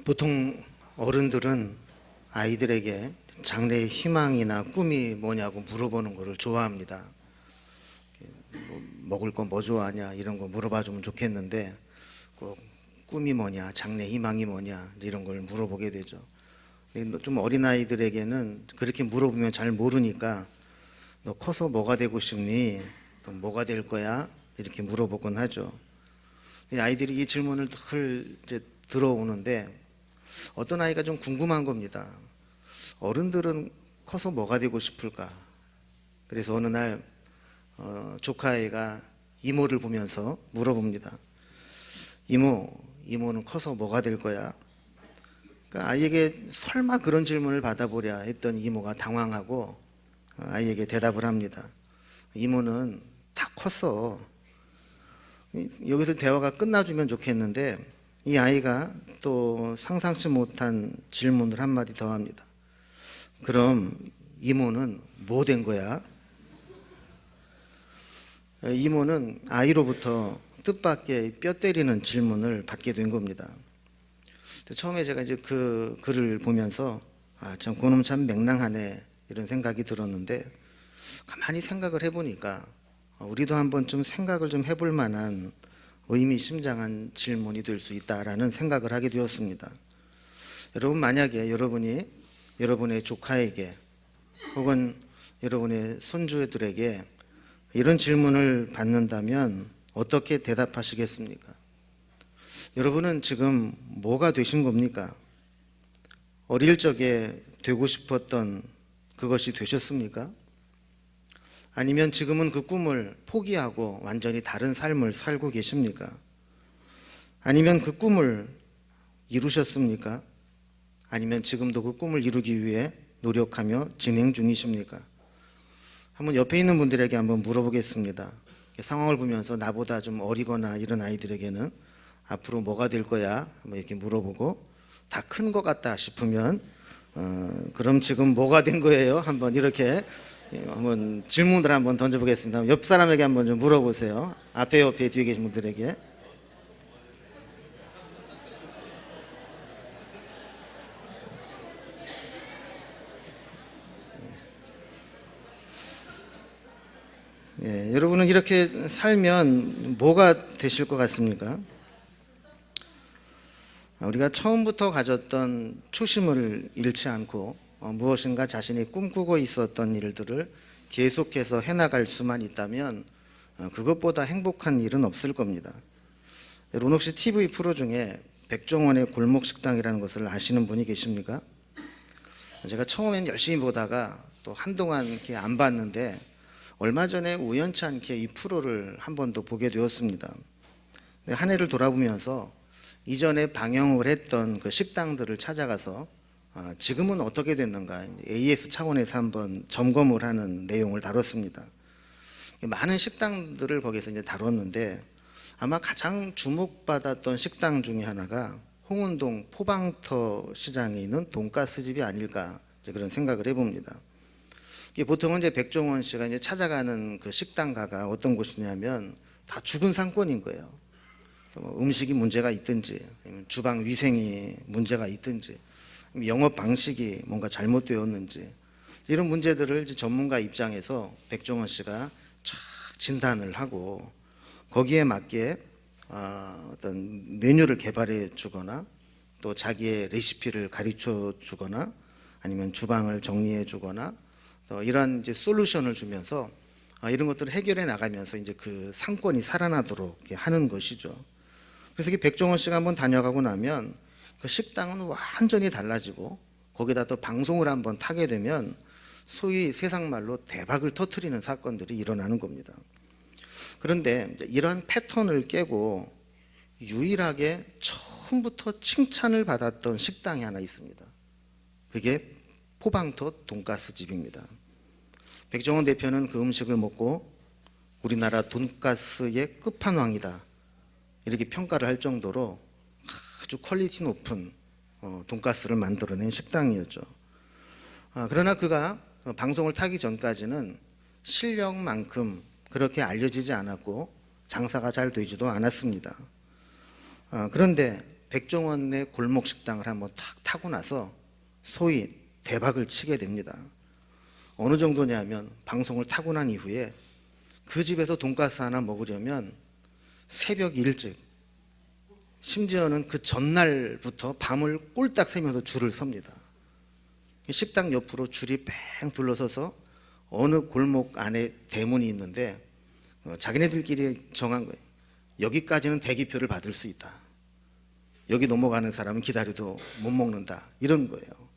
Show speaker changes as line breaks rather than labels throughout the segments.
보통 어른들은 아이들에게 장래의 희망이나 꿈이 뭐냐고 물어보는 것을 좋아합니다. 뭐 먹을 거 뭐 좋아하냐 이런 거 물어봐 주면 좋겠는데 꼭 꿈이 뭐냐, 장래 희망이 뭐냐 이런 걸 물어보게 되죠. 근데 좀 어린 아이들에게는 그렇게 물어보면 잘 모르니까 너 커서 뭐가 되고 싶니? 너 뭐가 될 거야? 이렇게 물어보곤 하죠. 아이들이 이 질문을 늘 이제 들어오는데 어떤 아이가 좀 궁금한 겁니다. 어른들은 커서 뭐가 되고 싶을까? 그래서 어느 날 조카애가 이모를 보면서 물어봅니다. 이모는 커서 뭐가 될 거야? 그러니까 아이에게 설마 그런 질문을 받아보랴 했던 이모가 당황하고 아이에게 대답을 합니다. 이모는 다 컸어. 여기서 대화가 끝나주면 좋겠는데 이 아이가 또 상상치 못한 질문을 한마디 더 합니다. 그럼 이모는 뭐 된 거야? 이모는 아이로부터 뜻밖의 뼈 때리는 질문을 받게 된 겁니다. 처음에 제가 이제 그 글을 보면서 참 그놈 참 맹랑하네 이런 생각이 들었는데 가만히 생각을 해보니까 우리도 한번 좀 생각을 좀 해볼 만한 의미심장한 질문이 될 수 있다라는 생각을 하게 되었습니다. 여러분 만약에 여러분이 여러분의 조카에게 혹은 여러분의 손주들에게 이런 질문을 받는다면 어떻게 대답하시겠습니까? 여러분은 지금 뭐가 되신 겁니까? 어릴 적에 되고 싶었던 그것이 되셨습니까? 아니면 지금은 그 꿈을 포기하고 완전히 다른 삶을 살고 계십니까? 아니면 그 꿈을 이루셨습니까? 아니면 지금도 그 꿈을 이루기 위해 노력하며 진행 중이십니까? 한번 옆에 있는 분들에게 한번 물어보겠습니다. 상황을 보면서 나보다 좀 어리거나 이런 아이들에게는 앞으로 뭐가 될 거야? 이렇게 물어보고 다 큰 것 같다 싶으면 그럼 지금 뭐가 된 거예요? 한번 이렇게 한번 질문을 한번 던져보겠습니다. 옆 사람에게 한번 좀 물어보세요. 앞에 옆에 뒤에 계신 분들에게. 여러분은 이렇게 살면 뭐가 되실 것 같습니까? 우리가 처음부터 가졌던 초심을 잃지 않고 무엇인가 자신이 꿈꾸고 있었던 일들을 계속해서 해나갈 수만 있다면 그것보다 행복한 일은 없을 겁니다. 여러분 혹시 TV 프로 중에 백종원의 골목식당이라는 것을 아시는 분이 계십니까? 제가 처음엔 열심히 보다가 또 한동안 이렇게 안 봤는데 얼마 전에 우연치 않게 이 프로를 한 번 더 보게 되었습니다. 한 해를 돌아보면서 이전에 방영을 했던 그 식당들을 찾아가서 지금은 어떻게 됐는가 AS 차원에서 한번 점검을 하는 내용을 다뤘습니다. 많은 식당들을 거기서 이제 다뤘는데 아마 가장 주목받았던 식당 중에 하나가 홍은동 포방터 시장에 있는 돈가스 집이 아닐까 그런 생각을 해봅니다. 보통은 이제 백종원 씨가 이제 찾아가는 그 식당가가 어떤 곳이냐면 다 죽은 상권인 거예요. 음식이 문제가 있든지, 주방 위생이 문제가 있든지, 영업 방식이 뭔가 잘못되었는지 이런 문제들을 이제 전문가 입장에서 백종원 씨가 착 진단을 하고 거기에 맞게 어떤 메뉴를 개발해 주거나 또 자기의 레시피를 가르쳐 주거나 아니면 주방을 정리해 주거나 이러한 이제 솔루션을 주면서 이런 것들을 해결해 나가면서 이제 그 상권이 살아나도록 하는 것이죠. 그래서 백종원 씨가 한번 다녀가고 나면 그 식당은 완전히 달라지고 거기다 또 방송을 한번 타게 되면 소위 세상 말로 대박을 터뜨리는 사건들이 일어나는 겁니다. 그런데 이러한 패턴을 깨고 유일하게 처음부터 칭찬을 받았던 식당이 하나 있습니다. 그게 포방터 돈가스 집입니다. 백종원 대표는 그 음식을 먹고 우리나라 돈가스의 끝판왕이다 이렇게 평가를 할 정도로 아주 퀄리티 높은 돈가스를 만들어낸 식당이었죠. 그러나 그가 방송을 타기 전까지는 실력만큼 그렇게 알려지지 않았고 장사가 잘 되지도 않았습니다. 그런데 백종원의 골목 식당을 한번 탁 타고 나서 소위 대박을 치게 됩니다. 어느 정도냐면 방송을 타고 난 이후에 그 집에서 돈가스 하나 먹으려면 새벽 일찍, 심지어는 그 전날부터 밤을 꼴딱 새면서 줄을 섭니다. 식당 옆으로 줄이 뺑 둘러서서 어느 골목 안에 대문이 있는데 자기네들끼리 정한 거예요. 여기까지는 대기표를 받을 수 있다. 여기 넘어가는 사람은 기다려도 못 먹는다. 이런 거예요.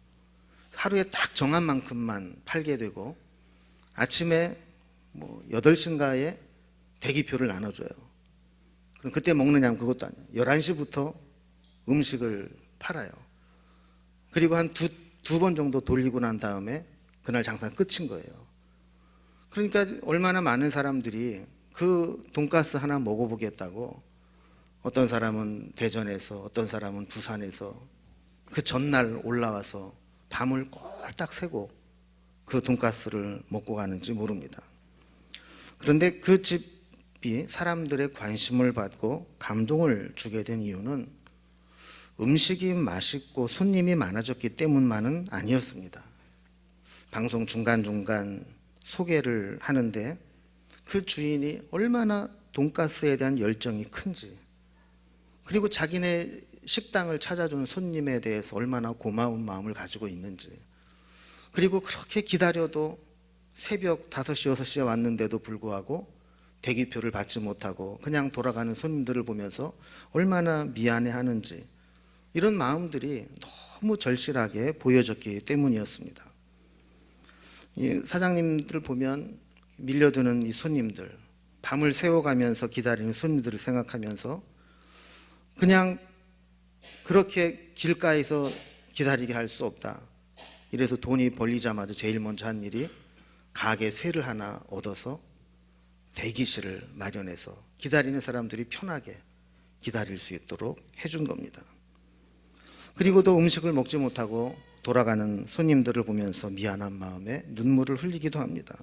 하루에 딱 정한 만큼만 팔게 되고 아침에 8시인가에 대기표를 나눠줘요. 그럼 그때 먹느냐면 그것도 아니에요. 11시부터 음식을 팔아요. 그리고 한 두 번 정도 돌리고 난 다음에 그날 장사는 끝인 거예요. 그러니까 얼마나 많은 사람들이 그 돈가스 하나 먹어보겠다고 어떤 사람은 대전에서 어떤 사람은 부산에서 그 전날 올라와서 밤을 꼴딱 새고 그 돈가스를 먹고 가는지 모릅니다. 그런데 그 집이 사람들의 관심을 받고 감동을 주게 된 이유는 음식이 맛있고 손님이 많아졌기 때문만은 아니었습니다. 방송 중간중간 소개를 하는데 그 주인이 얼마나 돈가스에 대한 열정이 큰지, 그리고 자기네 식당을 찾아주는 손님에 대해서 얼마나 고마운 마음을 가지고 있는지, 그리고 그렇게 기다려도 새벽 5시, 6시에 왔는데도 불구하고 대기표를 받지 못하고 그냥 돌아가는 손님들을 보면서 얼마나 미안해하는지, 이런 마음들이 너무 절실하게 보여졌기 때문이었습니다. 이 사장님들 보면 밀려드는 이 손님들, 밤을 새워가면서 기다리는 손님들을 생각하면서 그냥 그렇게 길가에서 기다리게 할 수 없다. 이래서 돈이 벌리자마자 제일 먼저 한 일이 가게 세를 하나 얻어서 대기실을 마련해서 기다리는 사람들이 편하게 기다릴 수 있도록 해준 겁니다. 그리고도 음식을 먹지 못하고 돌아가는 손님들을 보면서 미안한 마음에 눈물을 흘리기도 합니다.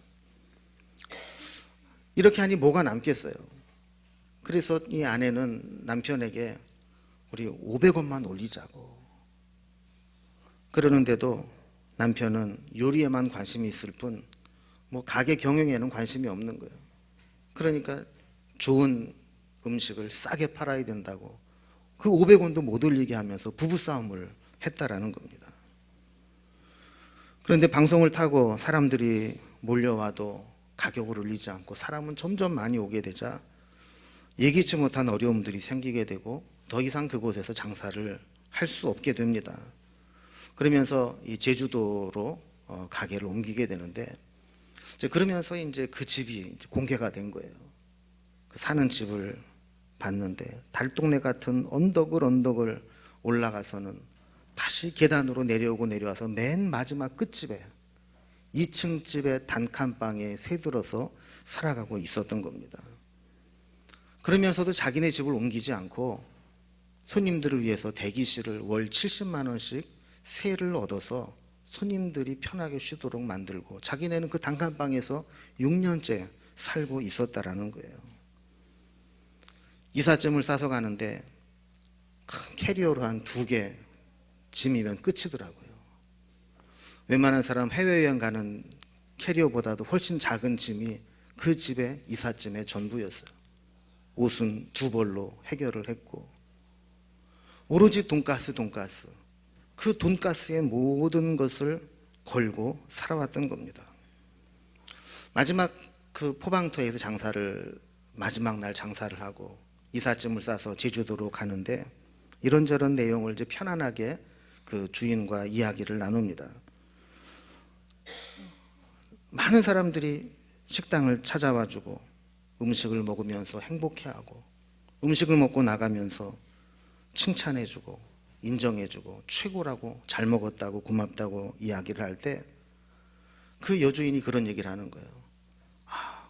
이렇게 하니 뭐가 남겠어요? 그래서 이 아내는 남편에게 우리 500원만 올리자고 그러는데도 남편은 요리에만 관심이 있을 뿐 가게 경영에는 관심이 없는 거예요. 그러니까 좋은 음식을 싸게 팔아야 된다고 그 500원도 못 올리게 하면서 부부싸움을 했다라는 겁니다. 그런데 방송을 타고 사람들이 몰려와도 가격을 올리지 않고 사람은 점점 많이 오게 되자 예기치 못한 어려움들이 생기게 되고 더 이상 그곳에서 장사를 할 수 없게 됩니다. 그러면서 이 제주도로 가게를 옮기게 되는데 그러면서 이제 그 집이 공개가 된 거예요. 그 사는 집을 봤는데 달동네 같은 언덕을 올라가서는 다시 계단으로 내려와서 맨 마지막 끝집에 2층 집의 단칸방에 새들어서 살아가고 있었던 겁니다. 그러면서도 자기네 집을 옮기지 않고 손님들을 위해서 대기실을 월 70만 원씩 세를 얻어서 손님들이 편하게 쉬도록 만들고 자기네는 그 단칸방에서 6년째 살고 있었다라는 거예요. 이삿짐을 싸서 가는데 큰 캐리어로 한 2개 짐이면 끝이더라고요. 웬만한 사람 해외여행 가는 캐리어보다도 훨씬 작은 짐이 그 집의 이삿짐의 전부였어요. 옷은 2벌로 해결을 했고 오로지 돈가스 그 돈가스의 모든 것을 걸고 살아왔던 겁니다. 마지막 그 포방터에서 마지막 날 장사를 하고 이삿짐을 싸서 제주도로 가는데 이런저런 내용을 이제 편안하게 그 주인과 이야기를 나눕니다. 많은 사람들이 식당을 찾아와주고 음식을 먹으면서 행복해하고 음식을 먹고 나가면서 칭찬해주고 인정해주고 최고라고 잘 먹었다고 고맙다고 이야기를 할 때 그 여주인이 그런 얘기를 하는 거예요.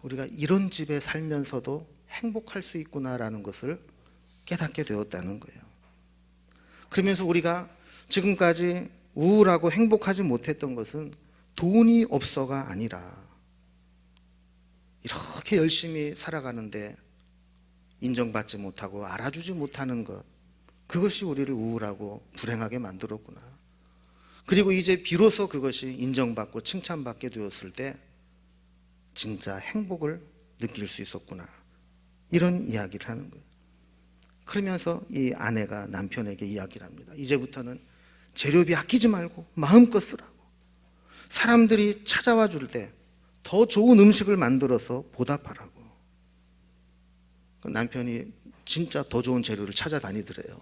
우리가 이런 집에 살면서도 행복할 수 있구나라는 것을 깨닫게 되었다는 거예요. 그러면서 우리가 지금까지 우울하고 행복하지 못했던 것은 돈이 없어가 아니라 이렇게 열심히 살아가는데 인정받지 못하고 알아주지 못하는 것, 그것이 우리를 우울하고 불행하게 만들었구나. 그리고 이제 비로소 그것이 인정받고 칭찬받게 되었을 때 진짜 행복을 느낄 수 있었구나. 이런 이야기를 하는 거예요. 그러면서 이 아내가 남편에게 이야기를 합니다. 이제부터는 재료비 아끼지 말고 마음껏 쓰라고. 사람들이 찾아와 줄 때 더 좋은 음식을 만들어서 보답하라고. 남편이 진짜 더 좋은 재료를 찾아다니더래요.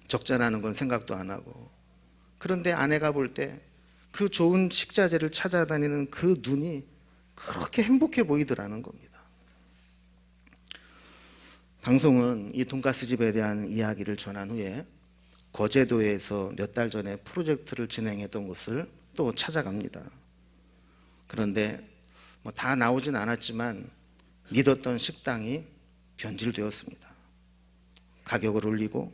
적자나는 건 생각도 안 하고. 그런데 아내가 볼 때 그 좋은 식자재를 찾아다니는 그 눈이 그렇게 행복해 보이더라는 겁니다. 방송은 이 돈가스 집에 대한 이야기를 전한 후에 거제도에서 몇 달 전에 프로젝트를 진행했던 곳을 또 찾아갑니다. 그런데 다 나오진 않았지만 믿었던 식당이 변질되었습니다. 가격을 올리고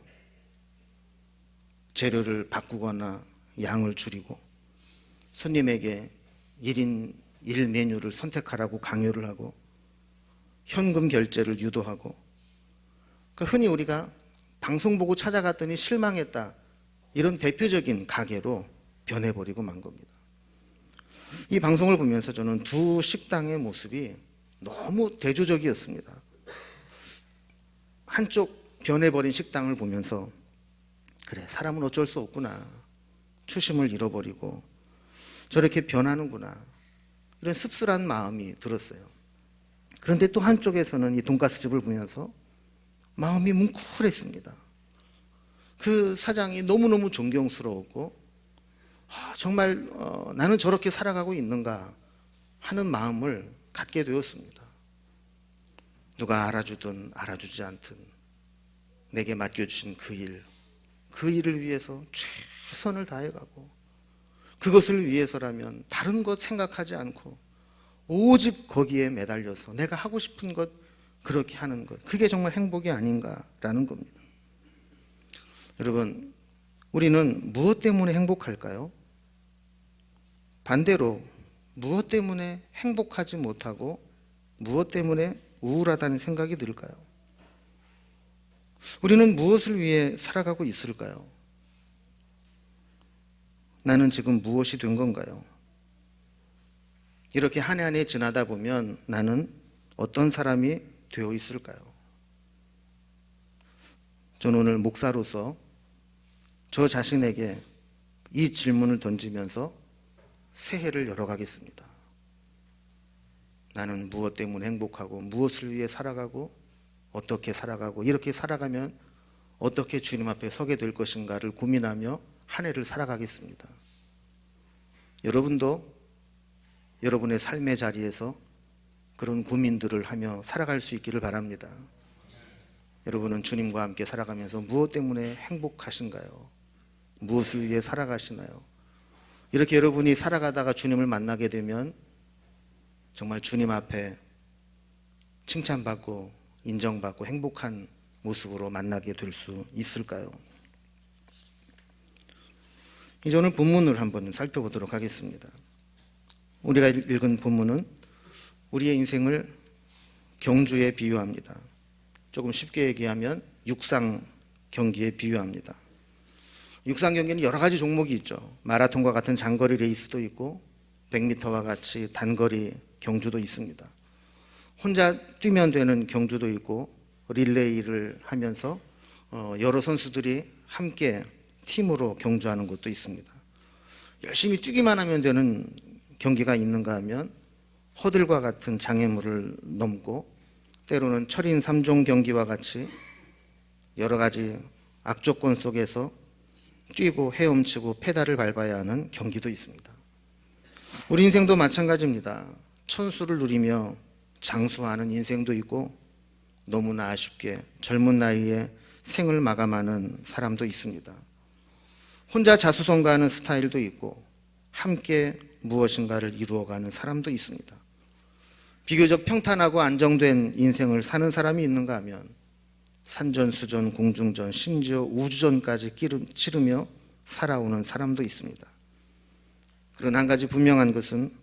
재료를 바꾸거나 양을 줄이고 손님에게 1인 1메뉴를 선택하라고 강요를 하고 현금 결제를 유도하고, 흔히 우리가 방송 보고 찾아갔더니 실망했다, 이런 대표적인 가게로 변해버리고 만 겁니다. 이 방송을 보면서 저는 두 식당의 모습이 너무 대조적이었습니다. 한쪽 변해버린 식당을 보면서 그래, 사람은 어쩔 수 없구나, 초심을 잃어버리고 저렇게 변하는구나, 이런 씁쓸한 마음이 들었어요. 그런데 또 한쪽에서는 이 돈가스 집을 보면서 마음이 뭉클했습니다. 그 사장이 너무너무 존경스러웠고, 정말 나는 저렇게 살아가고 있는가 하는 마음을 갖게 되었습니다. 누가 알아주든 알아주지 않든 내게 맡겨주신 그 일을 위해서 최선을 다해가고, 그것을 위해서라면 다른 것 생각하지 않고 오직 거기에 매달려서 내가 하고 싶은 것 그렇게 하는 것, 그게 정말 행복이 아닌가라는 겁니다. 여러분, 우리는 무엇 때문에 행복할까요? 반대로 무엇 때문에 행복하지 못하고 무엇 때문에 우울하다는 생각이 들까요? 우리는 무엇을 위해 살아가고 있을까요? 나는 지금 무엇이 된 건가요? 이렇게 한 해 한 해 지나다 보면 나는 어떤 사람이 되어 있을까요? 저는 오늘 목사로서 저 자신에게 이 질문을 던지면서 새해를 열어가겠습니다. 나는 무엇 때문에 행복하고 무엇을 위해 살아가고 어떻게 살아가고, 이렇게 살아가면 어떻게 주님 앞에 서게 될 것인가를 고민하며 한 해를 살아가겠습니다. 여러분도 여러분의 삶의 자리에서 그런 고민들을 하며 살아갈 수 있기를 바랍니다. 여러분은 주님과 함께 살아가면서 무엇 때문에 행복하신가요? 무엇을 위해 살아가시나요? 이렇게 여러분이 살아가다가 주님을 만나게 되면 정말 주님 앞에 칭찬받고 인정받고 행복한 모습으로 만나게 될 수 있을까요? 이제 오늘 본문을 한번 살펴보도록 하겠습니다. 우리가 읽은 본문은 우리의 인생을 경주에 비유합니다. 조금 쉽게 얘기하면 육상 경기에 비유합니다. 육상 경기는 여러 가지 종목이 있죠. 마라톤과 같은 장거리 레이스도 있고 100m와 같이 단거리 경주도 있습니다. 혼자 뛰면 되는 경주도 있고 릴레이를 하면서 여러 선수들이 함께 팀으로 경주하는 것도 있습니다. 열심히 뛰기만 하면 되는 경기가 있는가 하면 허들과 같은 장애물을 넘고, 때로는 철인 3종 경기와 같이 여러 가지 악조건 속에서 뛰고 헤엄치고 페달을 밟아야 하는 경기도 있습니다. 우리 인생도 마찬가지입니다. 천수를 누리며 장수하는 인생도 있고, 너무나 아쉽게 젊은 나이에 생을 마감하는 사람도 있습니다. 혼자 자수성가하는 스타일도 있고, 함께 무엇인가를 이루어가는 사람도 있습니다. 비교적 평탄하고 안정된 인생을 사는 사람이 있는가 하면 산전수전, 공중전, 심지어 우주전까지 치르며 살아오는 사람도 있습니다. 그러나 한 가지 분명한 것은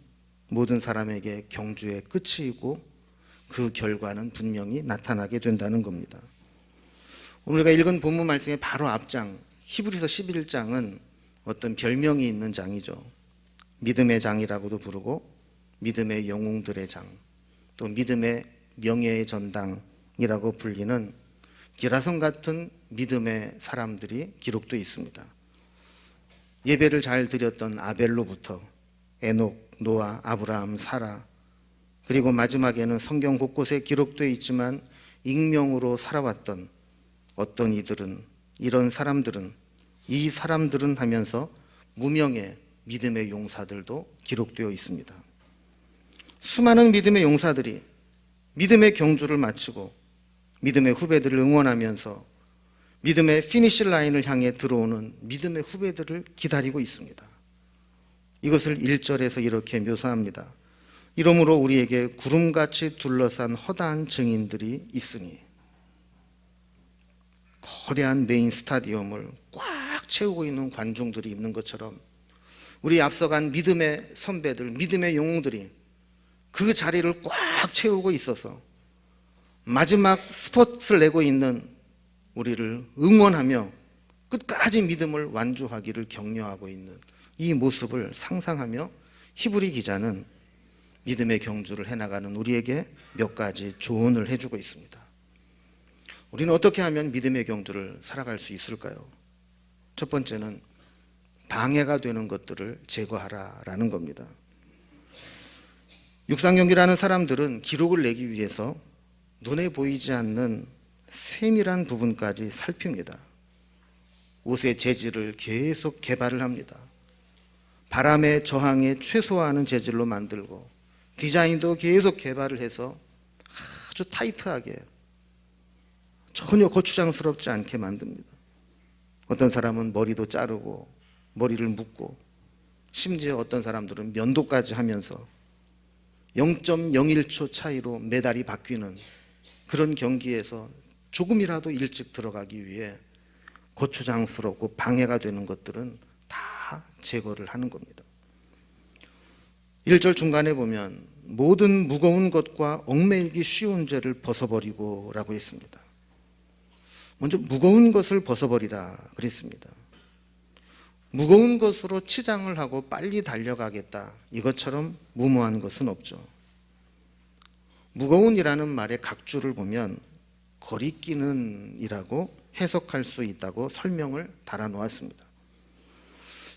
모든 사람에게 경주의 끝이 있고 그 결과는 분명히 나타나게 된다는 겁니다. 오늘 우리가 읽은 본문 말씀의 바로 앞장 히브리서 11장은 어떤 별명이 있는 장이죠. 믿음의 장이라고도 부르고 믿음의 영웅들의 장, 또 믿음의 명예의 전당이라고 불리는 기라성 같은 믿음의 사람들이 기록되어 있습니다. 예배를 잘 드렸던 아벨로부터 에녹, 노아, 아브라함, 사라, 그리고 마지막에는 성경 곳곳에 기록되어 있지만 익명으로 살아왔던 어떤 이런 사람들은 이 사람들은 하면서 무명의 믿음의 용사들도 기록되어 있습니다. 수많은 믿음의 용사들이 믿음의 경주를 마치고 믿음의 후배들을 응원하면서 믿음의 피니시 라인을 향해 들어오는 믿음의 후배들을 기다리고 있습니다. 이것을 1절에서 이렇게 묘사합니다. 이러므로 우리에게 구름같이 둘러싼 허다한 증인들이 있으니, 거대한 메인 스타디움을 꽉 채우고 있는 관중들이 있는 것처럼 우리 앞서간 믿음의 선배들, 믿음의 영웅들이 그 자리를 꽉 채우고 있어서 마지막 스포트를 내고 있는 우리를 응원하며 끝까지 믿음을 완주하기를 격려하고 있는 이 모습을 상상하며 히브리 기자는 믿음의 경주를 해나가는 우리에게 몇 가지 조언을 해주고 있습니다. 우리는 어떻게 하면 믿음의 경주를 살아갈 수 있을까요? 첫 번째는 방해가 되는 것들을 제거하라라는 겁니다. 육상경기라는 사람들은 기록을 내기 위해서 눈에 보이지 않는 세밀한 부분까지 살핍니다. 옷의 재질을 계속 개발을 합니다. 바람의 저항에 최소화하는 재질로 만들고 디자인도 계속 개발을 해서 아주 타이트하게 전혀 거추장스럽지 않게 만듭니다. 어떤 사람은 머리도 자르고 머리를 묶고 심지어 어떤 사람들은 면도까지 하면서 0.01초 차이로 메달이 바뀌는 그런 경기에서 조금이라도 일찍 들어가기 위해 거추장스럽고 방해가 되는 것들은 다 제거를 하는 겁니다. 1절 중간에 보면 모든 무거운 것과 얽매이기 쉬운 죄를 벗어버리고 라고 했습니다. 먼저 무거운 것을 벗어버리라 그랬습니다. 무거운 것으로 치장을 하고 빨리 달려가겠다, 이것처럼 무모한 것은 없죠. 무거운이라는 말의 각주를 보면 거리끼는 이라고 해석할 수 있다고 설명을 달아놓았습니다.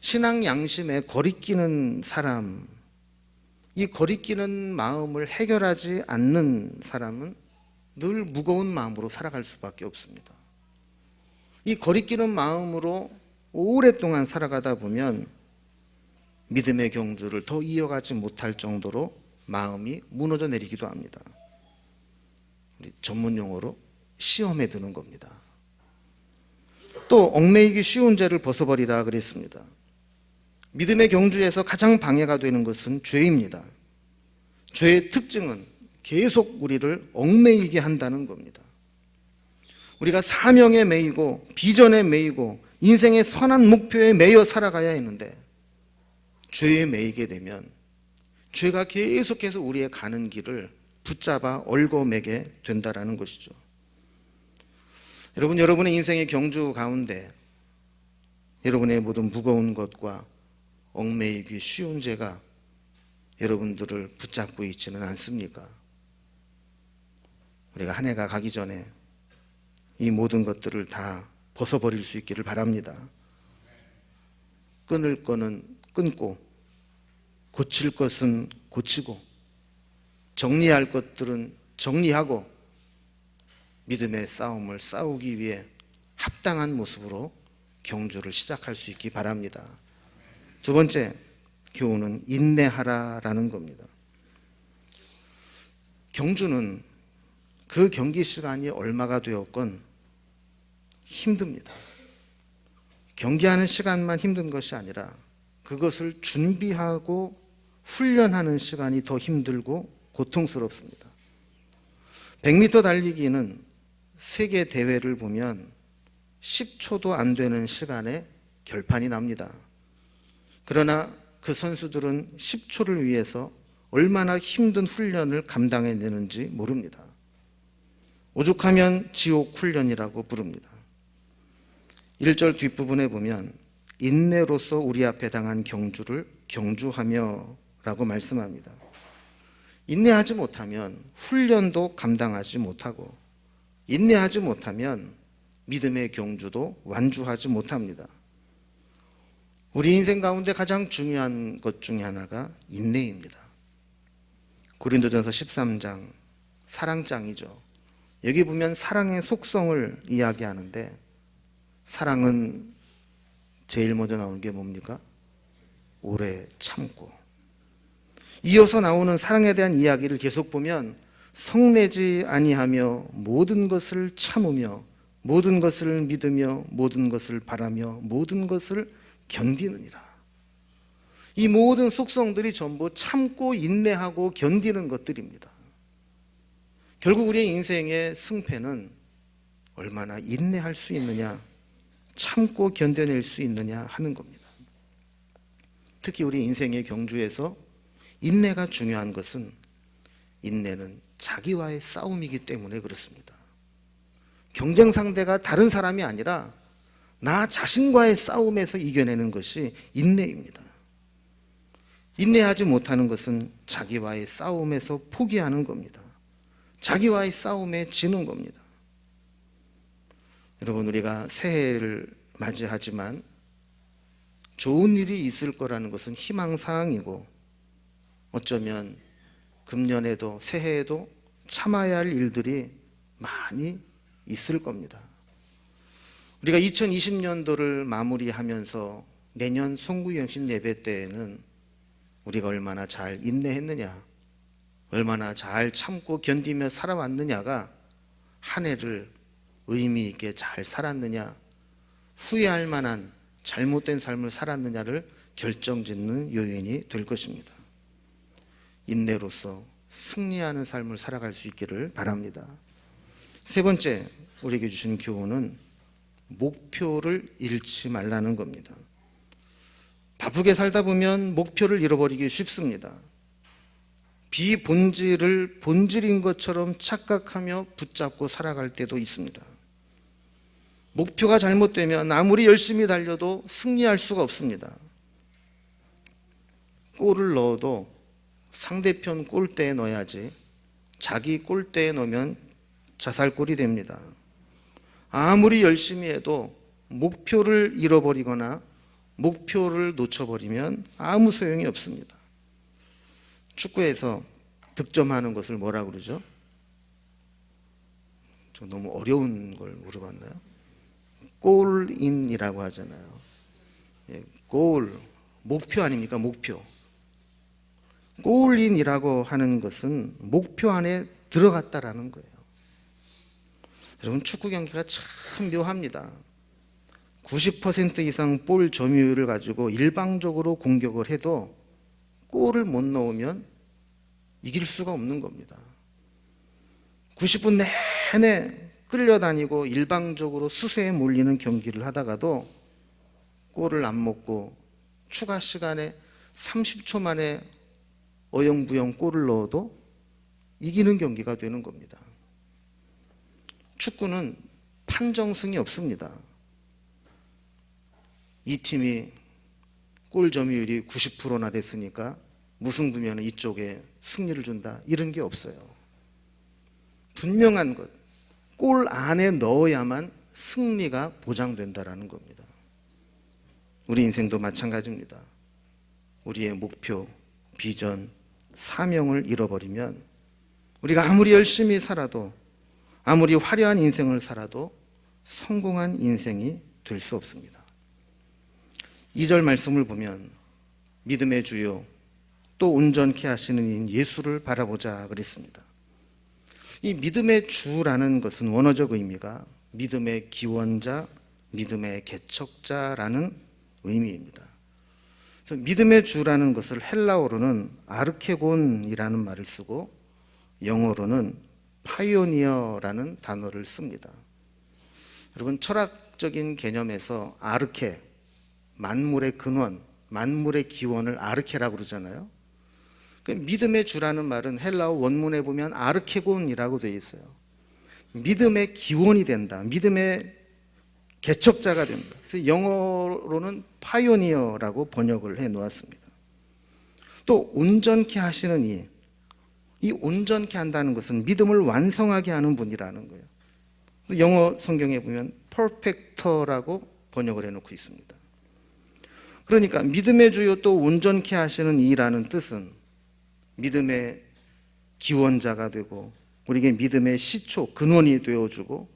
신앙 양심에 거리끼는 사람, 이 거리끼는 마음을 해결하지 않는 사람은 늘 무거운 마음으로 살아갈 수밖에 없습니다. 이 거리끼는 마음으로 오랫동안 살아가다 보면 믿음의 경주를 더 이어가지 못할 정도로 마음이 무너져 내리기도 합니다. 전문 용어로 시험에 드는 겁니다. 또 얽매이기 쉬운 죄를 벗어버리라 그랬습니다. 믿음의 경주에서 가장 방해가 되는 것은 죄입니다. 죄의 특징은 계속 우리를 얽매이게 한다는 겁니다. 우리가 사명에 매이고 비전에 매이고 인생의 선한 목표에 매여 살아가야 했는데 죄에 매이게 되면 죄가 계속해서 우리의 가는 길을 붙잡아 얽어매게 된다는 것이죠. 여러분의 인생의 경주 가운데 여러분의 모든 무거운 것과 얽매이기 쉬운 죄가 여러분들을 붙잡고 있지는 않습니까? 우리가 한 해가 가기 전에 이 모든 것들을 다 벗어버릴 수 있기를 바랍니다. 끊을 거는 끊고 고칠 것은 고치고 정리할 것들은 정리하고 믿음의 싸움을 싸우기 위해 합당한 모습으로 경주를 시작할 수 있기 바랍니다. 두 번째 교훈은 인내하라라는 겁니다. 경주는 그 경기 시간이 얼마가 되었건 힘듭니다. 경기하는 시간만 힘든 것이 아니라 그것을 준비하고 훈련하는 시간이 더 힘들고 고통스럽습니다. 100m 달리기는 세계 대회를 보면 10초도 안 되는 시간에 결판이 납니다. 그러나 그 선수들은 10초를 위해서 얼마나 힘든 훈련을 감당해내는지 모릅니다. 오죽하면 지옥 훈련이라고 부릅니다. 1절 뒷부분에 보면 인내로서 우리 앞에 당한 경주를 경주하며 라고 말씀합니다. 인내하지 못하면 훈련도 감당하지 못하고, 인내하지 못하면 믿음의 경주도 완주하지 못합니다. 우리 인생 가운데 가장 중요한 것 중에 하나가 인내입니다. 고린도전서 13장, 사랑장이죠. 여기 보면 사랑의 속성을 이야기하는데, 사랑은 제일 먼저 나오는 게 뭡니까? 오래 참고. 이어서 나오는 사랑에 대한 이야기를 계속 보면 성내지 아니하며 모든 것을 참으며 모든 것을 믿으며 모든 것을 바라며 모든 것을 견디느니라. 이 모든 속성들이 전부 참고 인내하고 견디는 것들입니다. 결국 우리의 인생의 승패는 얼마나 인내할 수 있느냐, 참고 견뎌낼 수 있느냐 하는 겁니다. 특히 우리 인생의 경주에서 인내가 중요한 것은, 인내는 자기와의 싸움이기 때문에 그렇습니다. 경쟁 상대가 다른 사람이 아니라 나 자신과의 싸움에서 이겨내는 것이 인내입니다. 인내하지 못하는 것은 자기와의 싸움에서 포기하는 겁니다. 자기와의 싸움에 지는 겁니다. 여러분, 우리가 새해를 맞이하지만 좋은 일이 있을 거라는 것은 희망사항이고, 어쩌면 금년에도 새해에도 참아야 할 일들이 많이 있을 겁니다. 우리가 2020년도를 마무리하면서 내년 송구영신 예배 때에는 우리가 얼마나 잘 인내했느냐, 얼마나 잘 참고 견디며 살아왔느냐가 한 해를 의미 있게 잘 살았느냐, 후회할 만한 잘못된 삶을 살았느냐를 결정짓는 요인이 될 것입니다. 인내로서 승리하는 삶을 살아갈 수 있기를 바랍니다. 세 번째, 우리에게 주신 교훈은 목표를 잃지 말라는 겁니다. 바쁘게 살다 보면 목표를 잃어버리기 쉽습니다. 비본질을 본질인 것처럼 착각하며 붙잡고 살아갈 때도 있습니다. 목표가 잘못되면 아무리 열심히 달려도 승리할 수가 없습니다. 골을 넣어도 상대편 골대에 넣어야지 자기 골대에 넣으면 자살골이 됩니다. 아무리 열심히 해도 목표를 잃어버리거나 목표를 놓쳐버리면 아무 소용이 없습니다. 축구에서 득점하는 것을 뭐라고 그러죠? 저 너무 어려운 걸 물어봤나요? 골인이라고 하잖아요. 골, 목표 아닙니까? 목표. 골인이라고 하는 것은 목표 안에 들어갔다라는 거예요. 여러분, 축구 경기가 참 묘합니다. 90% 이상 볼 점유율을 가지고 일방적으로 공격을 해도 골을 못 넣으면 이길 수가 없는 겁니다. 90분 내내 끌려다니고 일방적으로 수세에 몰리는 경기를 하다가도 골을 안 먹고 추가 시간에 30초 만에 어영부영 골을 넣어도 이기는 경기가 되는 겁니다. 축구는 판정승이 없습니다. 이 팀이 골 점유율이 90%나 됐으니까 무승부면 이쪽에 승리를 준다, 이런 게 없어요. 분명한 것, 골 안에 넣어야만 승리가 보장된다라는 겁니다. 우리 인생도 마찬가지입니다. 우리의 목표, 비전, 사명을 잃어버리면 우리가 아무리 열심히 살아도, 아무리 화려한 인생을 살아도 성공한 인생이 될 수 없습니다. 2절 말씀을 보면 믿음의 주요 또 온전케 하시는 이인 예수를 바라보자 그랬습니다. 이 믿음의 주라는 것은 원어적 의미가 믿음의 기원자, 믿음의 개척자라는 의미입니다. 그래서 믿음의 주라는 것을 헬라어로는 아르케곤이라는 말을 쓰고 영어로는 파이오니어라는 단어를 씁니다. 여러분, 철학적인 개념에서 아르케, 만물의 근원, 만물의 기원을 아르케라고 그러잖아요. 믿음의 주라는 말은 헬라어 원문에 보면 아르케곤이라고 되어 있어요. 믿음의 기원이 된다, 믿음의 개척자가 됩니다. 그래서 영어로는 파이오니어라고 번역을 해 놓았습니다. 또 온전케 하시는 이 온전케 한다는 것은 믿음을 완성하게 하는 분이라는 거예요. 영어 성경에 보면 퍼펙터라고 번역을 해 놓고 있습니다. 그러니까 믿음의 주요 또 온전케 하시는 이라는 뜻은 믿음의 기원자가 되고 우리에게 믿음의 시초, 근원이 되어주고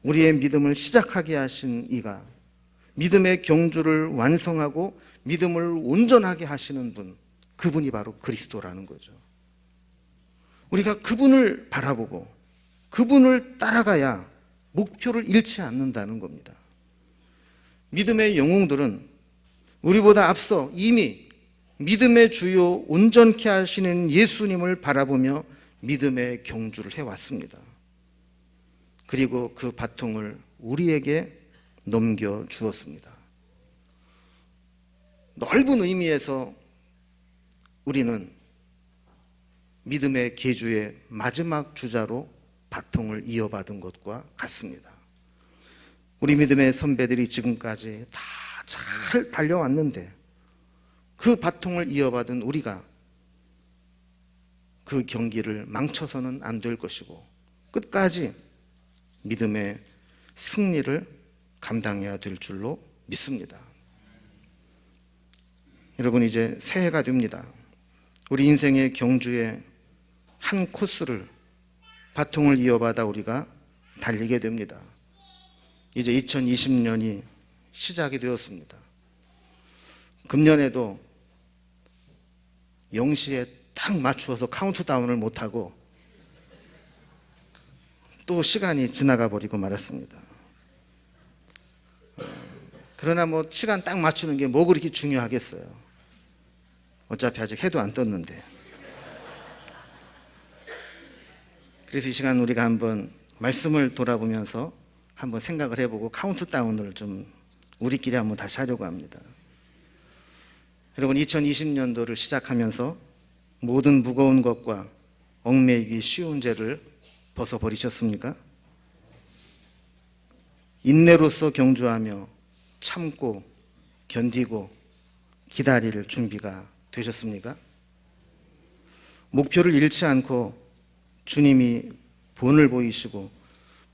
우리의 믿음을 시작하게 하신 이가 믿음의 경주를 완성하고 믿음을 온전하게 하시는 분, 그분이 바로 그리스도라는 거죠. 우리가 그분을 바라보고 그분을 따라가야 목표를 잃지 않는다는 겁니다. 믿음의 영웅들은 우리보다 앞서 이미 믿음의 주요 온전케 하시는 예수님을 바라보며 믿음의 경주를 해왔습니다. 그리고 그 바통을 우리에게 넘겨주었습니다. 넓은 의미에서 우리는 믿음의 계주의 마지막 주자로 바통을 이어받은 것과 같습니다. 우리 믿음의 선배들이 지금까지 다 잘 달려왔는데 그 바통을 이어받은 우리가 그 경기를 망쳐서는 안 될 것이고 끝까지 믿음의 승리를 감당해야 될 줄로 믿습니다. 여러분, 이제 새해가 됩니다. 우리 인생의 경주의 한 코스를 바통을 이어받아 우리가 달리게 됩니다. 이제 2020년이 시작이 되었습니다. 금년에도 0시에 딱 맞추어서 카운트다운을 못하고 또 시간이 지나가 버리고 말았습니다. 그러나 뭐 시간 딱 맞추는 게 뭐 그렇게 중요하겠어요. 어차피 아직 해도 안 떴는데. 그래서 이 시간 우리가 한번 말씀을 돌아보면서 한번 생각을 해보고 카운트다운을 좀 우리끼리 한번 다시 하려고 합니다. 여러분, 2020년도를 시작하면서 모든 무거운 것과 얽매이기 쉬운 죄를 벗어버리셨습니까? 인내로서 경주하며 참고 견디고 기다릴 준비가 되셨습니까? 목표를 잃지 않고 주님이 본을 보이시고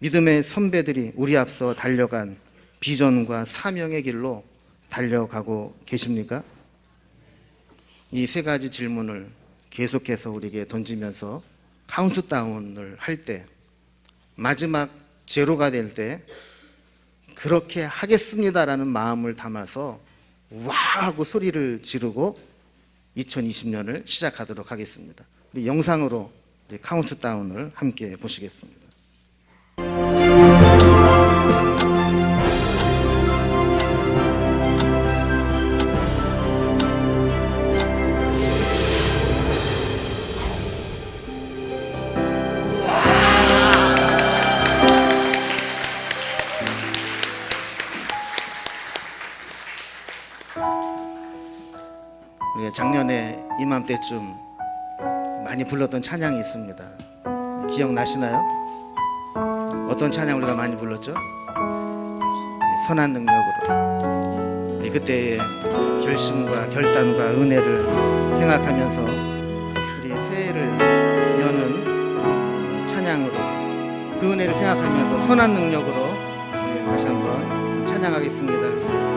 믿음의 선배들이 우리 앞서 달려간 비전과 사명의 길로 달려가고 계십니까? 이 세 가지 질문을 계속해서 우리에게 던지면서 카운트다운을 할 때 마지막 제로가 될 때 그렇게 하겠습니다라는 마음을 담아서 와 하고 소리를 지르고 2020년을 시작하도록 하겠습니다. 우리 영상으로 카운트다운을 함께 보시겠습니다. 우리가 작년에 이맘때쯤 많이 불렀던 찬양이 있습니다. 기억나시나요? 어떤 찬양 우리가 많이 불렀죠? 선한 능력으로. 우리 그때의 결심과 결단과 은혜를 생각하면서 우리 새해를 여는 찬양으로 그 은혜를 생각하면서 선한 능력으로 다시 한번 찬양하겠습니다.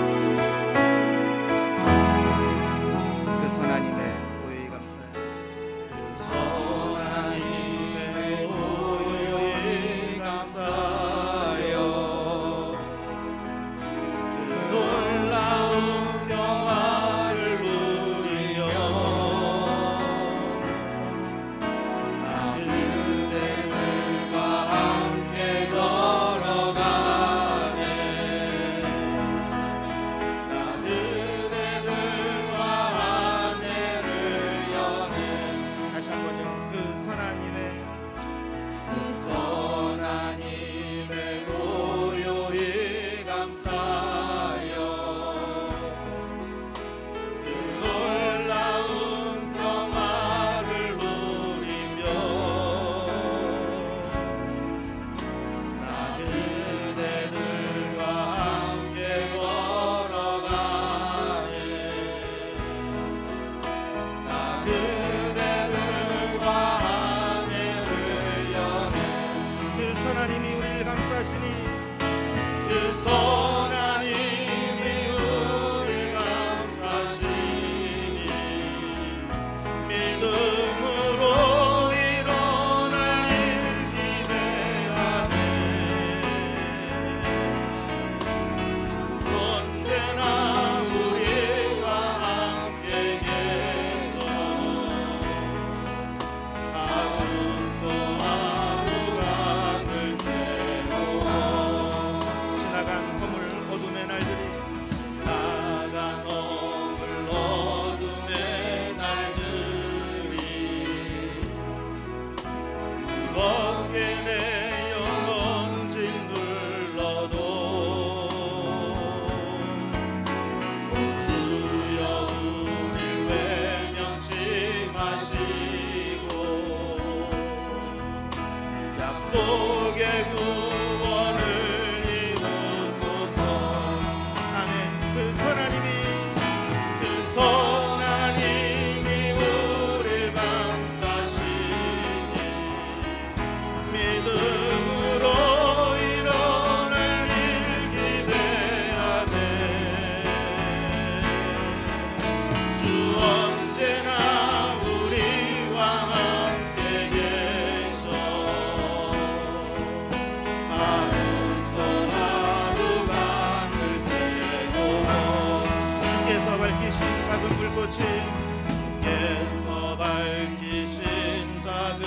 주께서 밝히신 작은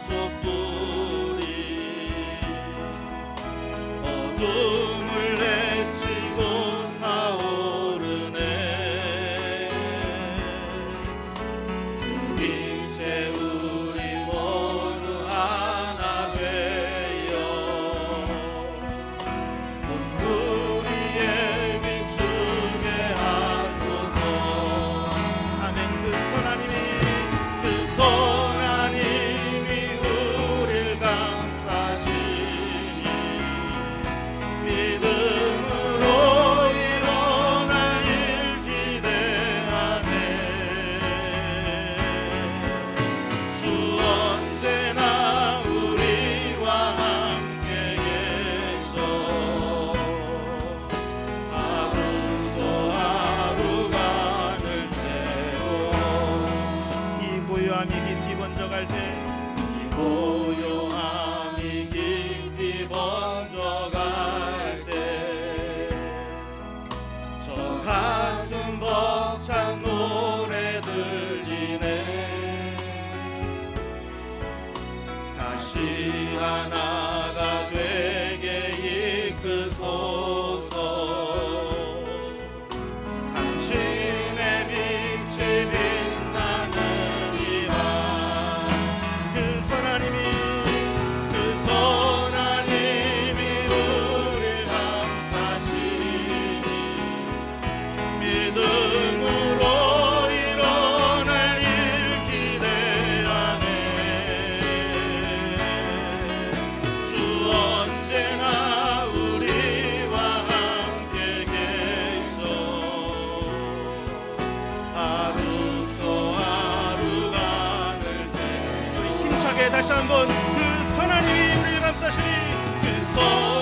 촛불이 어둠을 내치고 타오르네. 그 빛에 우리 모두 하나 되어 우리의 비추게 하소서. 아멘. 그 손 하나님이 우릴 감싸시니 믿음으로 일어날 일 기대하네. 주 언제나 우리와 함께 계셔 하루도 하루간을 세워. 이 고요함이 깊이 번져갈 때, 이 고요함이 깊이 번져갈 때, 저 가슴 벅찬 노래 들리네. 다시 하나가 되게 이끄소서. 당신의 빛이 빛나는 이밤. 그 손 하나님이 우릴 감싸시니 믿음으로 일어날 일 기대하네. 주 언제나 우리와 함께 계셔 하루도 하루간을 세워. 우리 힘차게 다시 한번 그 손 하나님이 우리를 감싸시니 그 손